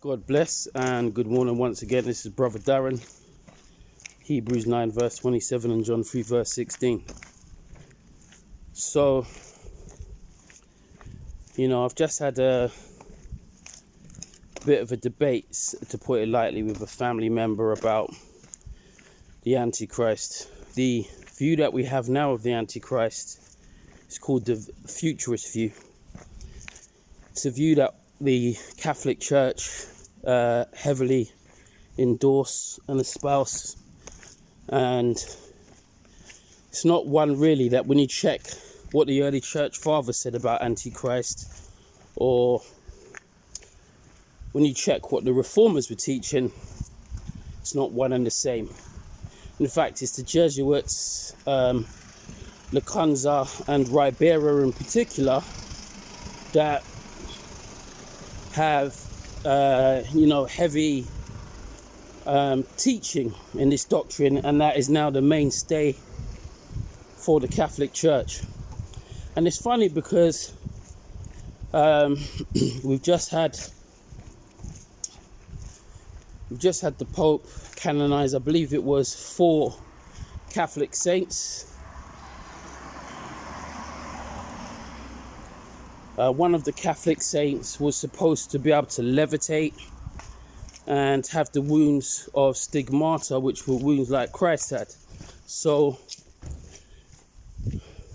God bless and good morning once again. This is Brother Darren. Hebrews 9 verse 27 and John 3 verse 16. So, I've just had a bit of a debate, to put it lightly, with a family member about the Antichrist. The view that we have now of the Antichrist is called the futurist view. It's a view that the Catholic Church heavily endorse and espouse, and it's not one really that when you check what the early church fathers said about Antichrist, or when you check what the reformers were teaching, it's not one and the same. In fact, it's the Jesuits, Lacunza and Ribera in particular, that have heavy teaching in this doctrine, and that is now the mainstay for the Catholic Church. And it's funny because we've just had the Pope canonize, I believe it was 4 Catholic saints. One of the Catholic saints was supposed to be able to levitate and have the wounds of stigmata, which were wounds like Christ had. So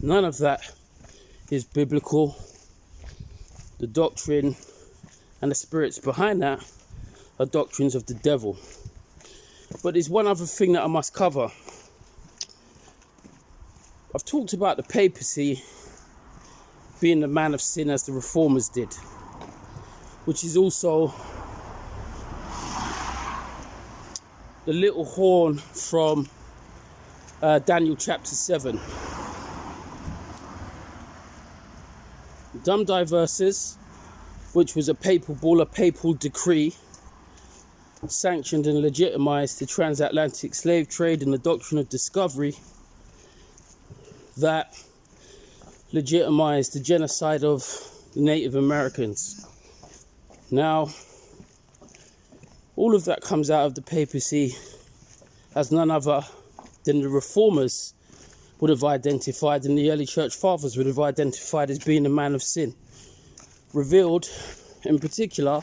none of that is biblical. The doctrine and the spirits behind that are doctrines of the devil. But there's one other thing that I must cover. I've talked about the papacy being the man of sin, as the reformers did, which is also the little horn from Daniel chapter 7. Dum Diverses, which was a papal bull, a papal decree, sanctioned and legitimized the transatlantic slave trade and the doctrine of discovery, that legitimized the genocide of the Native Americans. Now, all of that comes out of the papacy as none other than the reformers would have identified, and the early church fathers would have identified, as being a man of sin. Revealed, in particular,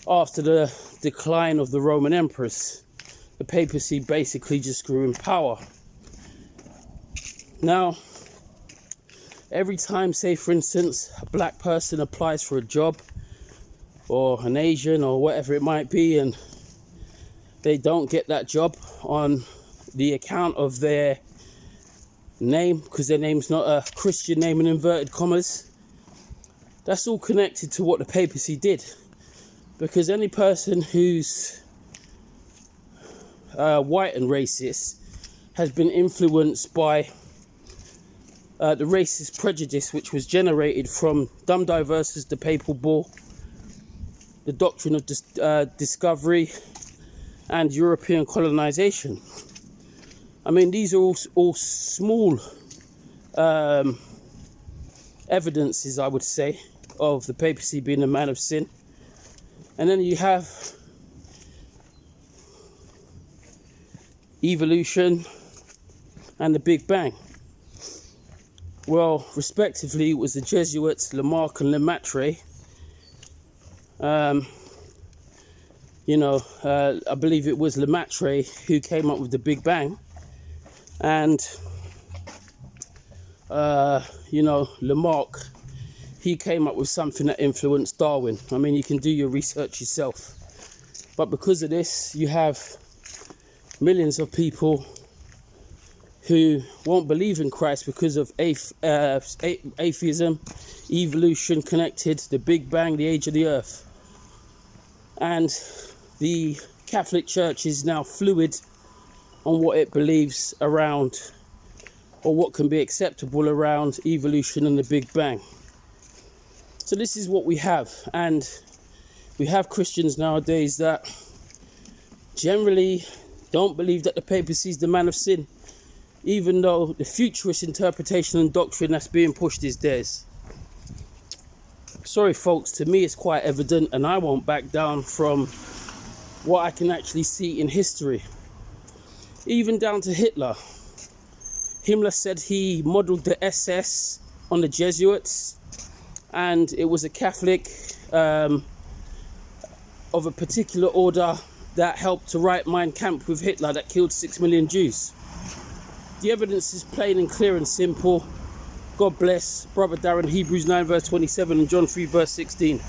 after the decline of the Roman emperors. The papacy basically just grew in power. Now, every time, say for instance, a black person applies for a job, or an Asian or whatever it might be, and they don't get that job on the account of their name, because their name's not a Christian name in inverted commas, that's all connected to what the papacy did. Because any person who's white and racist has been influenced by the racist prejudice which was generated from Dum Diverses, the papal bull, the doctrine of discovery, and European colonization. I mean, these are all small evidences, I would say, of the papacy being a man of sin. And then you have evolution and the Big Bang. Well, respectively, it was the Jesuits, Lamarck and Lemaitre. I believe it was Lemaitre who came up with the Big Bang. And, Lamarck, he came up with something that influenced Darwin. I mean, you can do your research yourself. But because of this, you have millions of people who won't believe in Christ because of atheism, evolution connected, the Big Bang, the age of the earth. And the Catholic Church is now fluid on what it believes around, or what can be acceptable around evolution and the Big Bang. So this is what we have. And we have Christians nowadays that generally don't believe that the papacy is the man of sin, even though the futurist interpretation and doctrine that's being pushed is theirs. Sorry folks, to me it's quite evident, and I won't back down from what I can actually see in history. Even down to Hitler. Himmler said he modelled the SS on the Jesuits, and it was a Catholic of a particular order that helped to write Mein Kampf with Hitler that killed 6 million Jews. The evidence is plain and clear and simple. God bless. Brother Darren, Hebrews 9 verse 27 and John 3 verse 16.